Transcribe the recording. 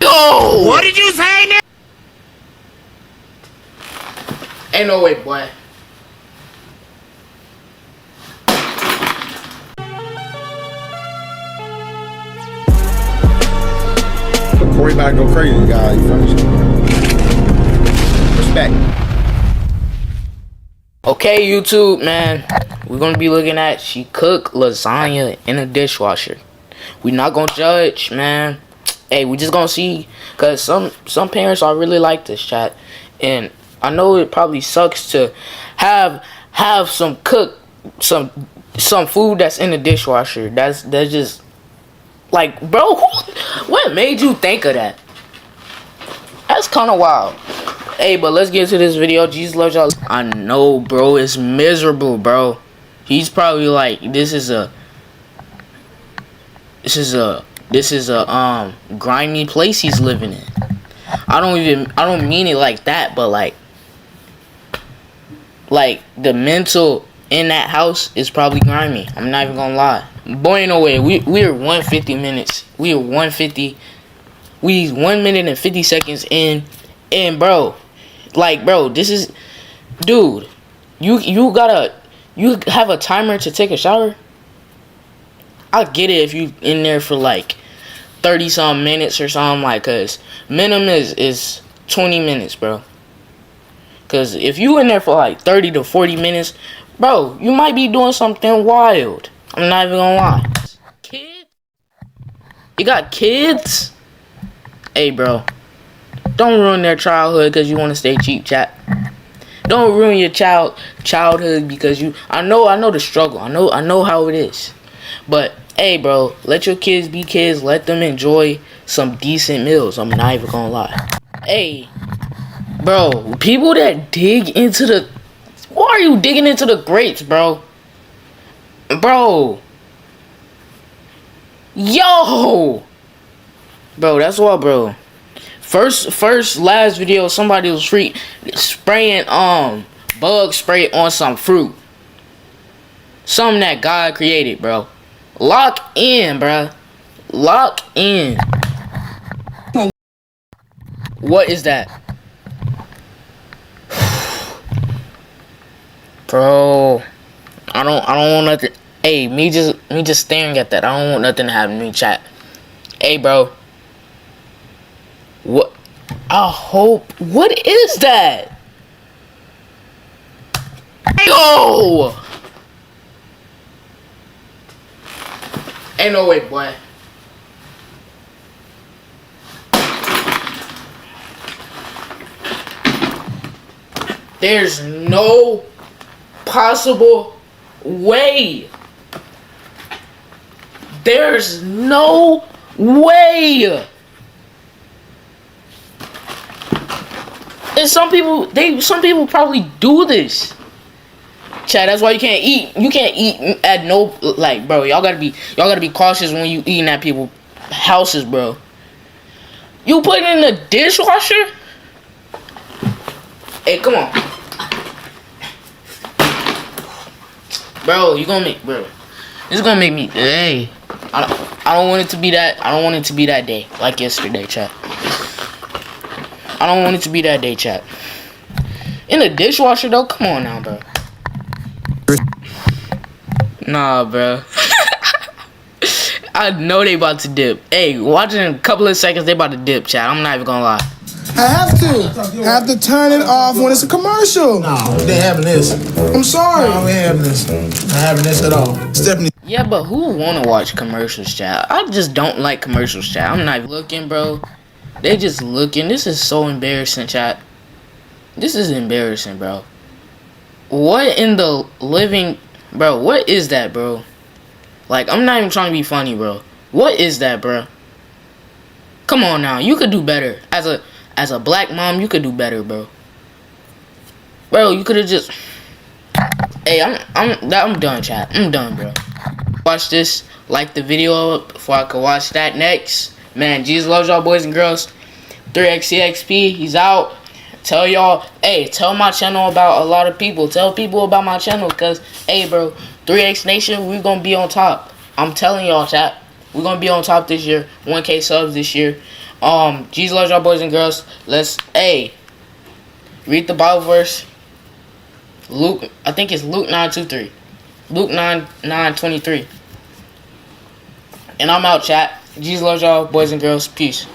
Go! What did you say, nigga? Ain't no way, boy. Corey about to go crazy, guys. Respect. Okay, YouTube, man. We're gonna be looking at she cooked lasagna in a dishwasher. We not gonna judge, man. Hey, we just gonna see, cause some parents are really like this, chat, and I know it probably sucks to have some food that's in the dishwasher. That's just like, bro, what made you think of that? That's kind of wild. Hey, but let's get to this video. Jesus loves y'all. I know, bro, it's miserable, bro. He's probably like, this is a grimy place he's living in. I don't mean it like that, but like the mental in that house is probably grimy. I'm not even gonna lie. Boy, no way. We are 150 minutes. We are 150. We 1 minute and 50 seconds in, and bro, like, bro, this is, dude, you have a timer to take a shower. I get it if you in there for like 30 some minutes or something, like, cause minimum is 20 minutes, bro. Cause if you in there for like 30 to 40 minutes, bro, you might be doing something wild. I'm not even gonna lie. Kids? You got kids? Hey, bro, don't ruin their childhood because you want to stay cheap, chat. Don't ruin your childhood because I know the struggle. I know how it is. But hey, bro, let your kids be kids. Let them enjoy some decent meals. I'm not even gonna lie. Hey, bro, people that dig into the, why are you digging into the grates, bro? Bro, yo, bro, that's what, bro. Last video, somebody was spraying bug spray on some fruit. Something that God created, bro. Lock in, bro. Lock in. What is that? Bro, I don't want nothing. Hey, me just staring at that. I don't want nothing to happen to me, chat. Hey, bro. What? I hope. What is that? Yo! Ain't no way, boy. There's no possible way. There's no way. And some people probably do this. Chad, that's why you can't eat. You can't eat at no, like, bro, y'all gotta be cautious when you eating at people's houses, bro. You put it in the dishwasher? Hey, come on. Bro, this is gonna make me, hey. I don't want it to be that day, like yesterday, chat. I don't want it to be that day, chat. In the dishwasher, though? Come on now, bro. Nah, bro. I know they about to dip. Hey, watch in a couple of seconds, they about to dip, chat. I'm not even gonna lie. I have to turn it off when it's a commercial. No, they having this. I'm sorry. No, we ain't having this. Not having this at all. Stephanie. Yeah, but who wanna watch commercials, chat? I just don't like commercials, chat. I'm not looking, bro. They just looking. This is so embarrassing, chat. This is embarrassing, bro. What in the living, bro? What is that, bro? Like, I'm not even trying to be funny, bro. What is that, bro? Come on now, you could do better. As a black mom, you could do better, bro. Bro, you could have just. Hey, I'm done, chat. I'm done, bro. Watch this. Like the video up before I could watch that next. Man, Jesus loves y'all, boys and girls. 3XCXP, he's out. Tell y'all, hey, tell my channel about a lot of people. Tell people about my channel, because, hey, bro, 3X Nation, we're going to be on top. I'm telling y'all, chat. We're going to be on top this year. 1K subs this year. Jesus loves y'all boys and girls. Let's read the Bible verse. Luke, I think it's Luke 9:23. Luke 9:23. And I'm out, chat. Jesus loves y'all boys and girls. Peace.